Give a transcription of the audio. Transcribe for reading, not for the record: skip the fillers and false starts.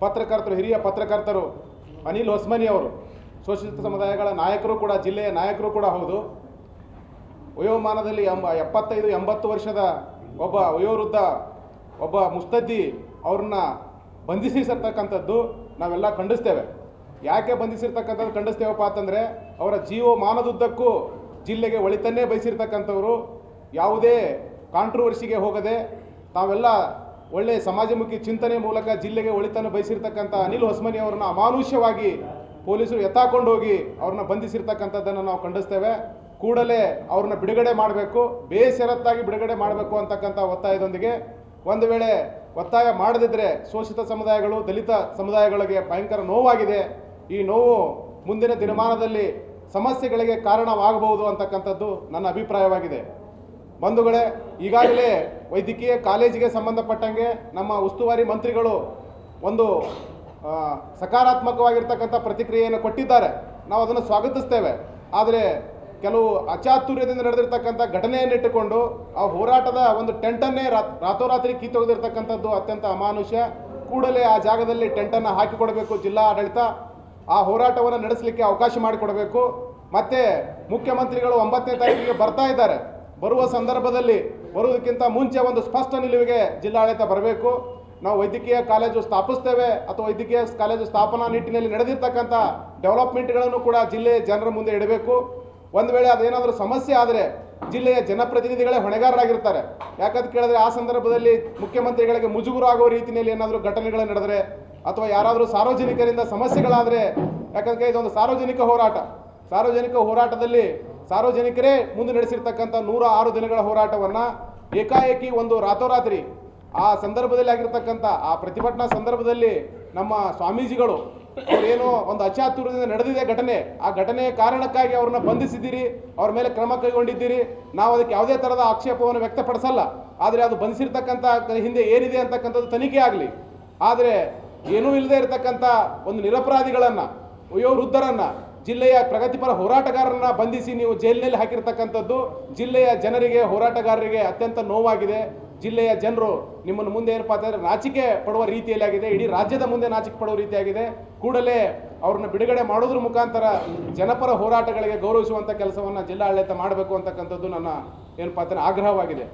ಪತ್ರಕರ್ತರು, ಹಿರಿಯ ಪತ್ರಕರ್ತರು ಅನಿಲ್ ಹೊಸ್ಮನಿ ಅವರು ಶೋಷಿತ ಸಮುದಾಯಗಳ ನಾಯಕರು ಕೂಡ, ಜಿಲ್ಲೆಯ ನಾಯಕರು ಕೂಡ ಹೌದು. ವಯೋಮಾನದಲ್ಲಿ 75-80 ವರ್ಷದ ಒಬ್ಬ ವಯೋವೃದ್ಧ, ಒಬ್ಬ ಮುಸ್ತದ್ದಿ ಅವ್ರನ್ನ ಬಂಧಿಸಿರ್ತಕ್ಕಂಥದ್ದು ನಾವೆಲ್ಲ ಖಂಡಿಸ್ತೇವೆ. ಯಾಕೆ ಬಂಧಿಸಿರ್ತಕ್ಕಂಥದ್ದು ಖಂಡಿಸ್ತೇವಪ್ಪ ಅಂತಂದರೆ, ಅವರ ಜೀವಮಾನದುದ್ದಕ್ಕೂ ಜಿಲ್ಲೆಗೆ ಒಳಿತನ್ನೇ ಬಯಸಿರ್ತಕ್ಕಂಥವರು, ಯಾವುದೇ ಕಾಂಟ್ರವರ್ಸಿಗೆ ಹೋಗದೆ ತಾವೆಲ್ಲ ಒಳ್ಳೆಯ ಸಮಾಜಮುಖಿ ಚಿಂತನೆ ಮೂಲಕ ಜಿಲ್ಲೆಗೆ ಒಳಿತನ್ನು ಬಯಸಿರ್ತಕ್ಕಂಥ ಅನಿಲ್ ಹೊಸ್ಮನಿ ಅವರನ್ನ ಅಮಾನುಷ್ಯವಾಗಿ ಪೊಲೀಸರು ಎತ್ತಾಕೊಂಡು ಹೋಗಿ ಅವ್ರನ್ನ ಬಂಧಿಸಿರ್ತಕ್ಕಂಥದ್ದನ್ನು ನಾವು ಖಂಡಿಸ್ತೇವೆ. ಕೂಡಲೇ ಅವ್ರನ್ನ ಬಿಡುಗಡೆ ಮಾಡಬೇಕು, ಬೇಷರತ್ತಾಗಿ ಬಿಡುಗಡೆ ಮಾಡಬೇಕು ಅಂತಕ್ಕಂಥ ಒತ್ತಾಯದೊಂದಿಗೆ, ಒಂದು ವೇಳೆ ಒತ್ತಾಯ ಮಾಡದಿದ್ದರೆ ಶೋಷಿತ ಸಮುದಾಯಗಳು, ದಲಿತ ಸಮುದಾಯಗಳಿಗೆ ಭಯಂಕರ ನೋವಾಗಿದೆ. ಈ ನೋವು ಮುಂದಿನ ದಿನಮಾನದಲ್ಲಿ ಸಮಸ್ಯೆಗಳಿಗೆ ಕಾರಣವಾಗಬಹುದು ಅಂತಕ್ಕಂಥದ್ದು ನನ್ನ ಅಭಿಪ್ರಾಯವಾಗಿದೆ. ಬಂಧುಗಳೇ, ಈಗಾಗಲೇ ವೈದ್ಯಕೀಯ ಕಾಲೇಜಿಗೆ ಸಂಬಂಧಪಟ್ಟಂಗೆ ನಮ್ಮ ಉಸ್ತುವಾರಿ ಮಂತ್ರಿಗಳು ಒಂದು ಸಕಾರಾತ್ಮಕವಾಗಿರ್ತಕ್ಕಂಥ ಪ್ರತಿಕ್ರಿಯೆಯನ್ನು ಕೊಟ್ಟಿದ್ದಾರೆ. ನಾವು ಅದನ್ನು ಸ್ವಾಗತಿಸ್ತೇವೆ. ಆದರೆ ಕೆಲವು ಅಚಾತುರ್ಯದಿಂದ ನಡೆದಿರ್ತಕ್ಕಂಥ ಘಟನೆಯನ್ನಿಟ್ಟುಕೊಂಡು ಆ ಹೋರಾಟದ ಒಂದು ಟೆಂಟನ್ನೇ ರಾತೋರಾತ್ರಿ ಕಿತ್ತೊಗೆದಿರ್ತಕ್ಕಂಥದ್ದು ಅತ್ಯಂತ ಅಮಾನುಷ್ಯ. ಕೂಡಲೇ ಆ ಜಾಗದಲ್ಲಿ ಟೆಂಟನ್ನು ಹಾಕಿಕೊಡಬೇಕು ಜಿಲ್ಲಾ ಆಡಳಿತ. ಆ ಹೋರಾಟವನ್ನು ನಡೆಸಲಿಕ್ಕೆ ಅವಕಾಶ ಮಾಡಿಕೊಡಬೇಕು. ಮತ್ತು ಮುಖ್ಯಮಂತ್ರಿಗಳು 9ನೇ ತಾರೀಕಿಗೆ ಬರ್ತಾ ಇದ್ದಾರೆ. ಬರುವ ಸಂದರ್ಭದಲ್ಲಿ ಬರುವುದಕ್ಕಿಂತ ಮುಂಚೆ ಒಂದು ಸ್ಪಷ್ಟ ನಿಲುವಿಗೆ ಜಿಲ್ಲಾಡಳಿತ ಬರಬೇಕು. ನಾವು ವೈದ್ಯಕೀಯ ಕಾಲೇಜು ಸ್ಥಾಪಿಸ್ತೇವೆ ಅಥವಾ ವೈದ್ಯಕೀಯ ಕಾಲೇಜು ಸ್ಥಾಪನಾ ನಿಟ್ಟಿನಲ್ಲಿ ನಡೆದಿರ್ತಕ್ಕಂಥ ಡೆವಲಪ್ಮೆಂಟ್ಗಳನ್ನು ಕೂಡ ಜಿಲ್ಲೆಯ ಜನರ ಮುಂದೆ ಇಡಬೇಕು. ಒಂದು ವೇಳೆ ಅದೇನಾದರೂ ಸಮಸ್ಯೆ ಆದರೆ ಜಿಲ್ಲೆಯ ಜನಪ್ರತಿನಿಧಿಗಳೇ ಹೊಣೆಗಾರರಾಗಿರ್ತಾರೆ. ಯಾಕಂತ ಕೇಳಿದ್ರೆ ಆ ಸಂದರ್ಭದಲ್ಲಿ ಮುಖ್ಯಮಂತ್ರಿಗಳಿಗೆ ಮುಜುಗರ ಆಗೋ ರೀತಿಯಲ್ಲಿ ಏನಾದರೂ ಘಟನೆಗಳು ನಡೆದರೆ ಅಥವಾ ಯಾರಾದರೂ ಸಾರ್ವಜನಿಕರಿಂದ ಸಮಸ್ಯೆಗಳಾದರೆ, ಯಾಕಂದರೆ ಇದೊಂದು ಸಾರ್ವಜನಿಕ ಹೋರಾಟ. ಸಾರ್ವಜನಿಕ ಹೋರಾಟದಲ್ಲಿ ಸಾರ್ವಜನಿಕರೇ ಮುಂದೆ ನಡೆಸಿರ್ತಕ್ಕಂಥ 106 ದಿನಗಳ ಹೋರಾಟವನ್ನು ಏಕಾಏಕಿ ಒಂದು ರಾತೋರಾತ್ರಿ ಆ ಸಂದರ್ಭದಲ್ಲಿ ಆಗಿರ್ತಕ್ಕಂಥ ಆ ಪ್ರತಿಭಟನಾ ಸಂದರ್ಭದಲ್ಲಿ ನಮ್ಮ ಸ್ವಾಮೀಜಿಗಳು ಅವರೇನೋ ಒಂದು ಅಚಾತುರ್ಯದಿಂದ ನಡೆದಿದೆ ಘಟನೆ, ಆ ಘಟನೆಯ ಕಾರಣಕ್ಕಾಗಿ ಅವ್ರನ್ನ ಬಂಧಿಸಿದ್ದೀರಿ, ಅವ್ರ ಮೇಲೆ ಕ್ರಮ ಕೈಗೊಂಡಿದ್ದೀರಿ. ನಾವು ಅದಕ್ಕೆ ಯಾವುದೇ ಥರದ ಆಕ್ಷೇಪವನ್ನು ವ್ಯಕ್ತಪಡಿಸಲ್ಲ. ಆದರೆ ಅದು ಬಂಧಿಸಿರ್ತಕ್ಕಂಥ ಹಿಂದೆ ಏನಿದೆ ಅಂತಕ್ಕಂಥದ್ದು ತನಿಖೆ ಆಗಲಿ. ಆದರೆ ಏನೂ ಇಲ್ಲದೆ ಇರತಕ್ಕಂಥ ಒಂದು ನಿರಪರಾಧಿಗಳನ್ನು, ವಯೋವೃದ್ಧರನ್ನು, ಜಿಲ್ಲೆಯ ಪ್ರಗತಿಪರ ಹೋರಾಟಗಾರರನ್ನ ಬಂಧಿಸಿ ನೀವು ಜೈಲಿನಲ್ಲಿ ಹಾಕಿರ್ತಕ್ಕಂಥದ್ದು ಜಿಲ್ಲೆಯ ಜನರಿಗೆ, ಹೋರಾಟಗಾರರಿಗೆ ಅತ್ಯಂತ ನೋವಾಗಿದೆ. ಜಿಲ್ಲೆಯ ಜನರು ನಿಮ್ಮನ್ನು ಮುಂದೆ ಏನಪ್ಪ ಅಂತಂದರೆ ನಾಚಿಕೆ ಪಡುವ ರೀತಿಯಲ್ಲಿ ಆಗಿದೆ. ಇಡೀ ರಾಜ್ಯದ ಮುಂದೆ ನಾಚಿಕೆ ಪಡುವ ರೀತಿಯಾಗಿದೆ. ಕೂಡಲೇ ಅವ್ರನ್ನ ಬಿಡುಗಡೆ ಮಾಡೋದ್ರ ಮುಖಾಂತರ ಜನಪರ ಹೋರಾಟಗಳಿಗೆ ಗೌರವಿಸುವಂಥ ಕೆಲಸವನ್ನು ಜಿಲ್ಲಾಡಳಿತ ಮಾಡಬೇಕು ಅಂತಕ್ಕಂಥದ್ದು ನನ್ನ ಏನಪ್ಪ ಅಂತಂದರೆ ಆಗ್ರಹವಾಗಿದೆ.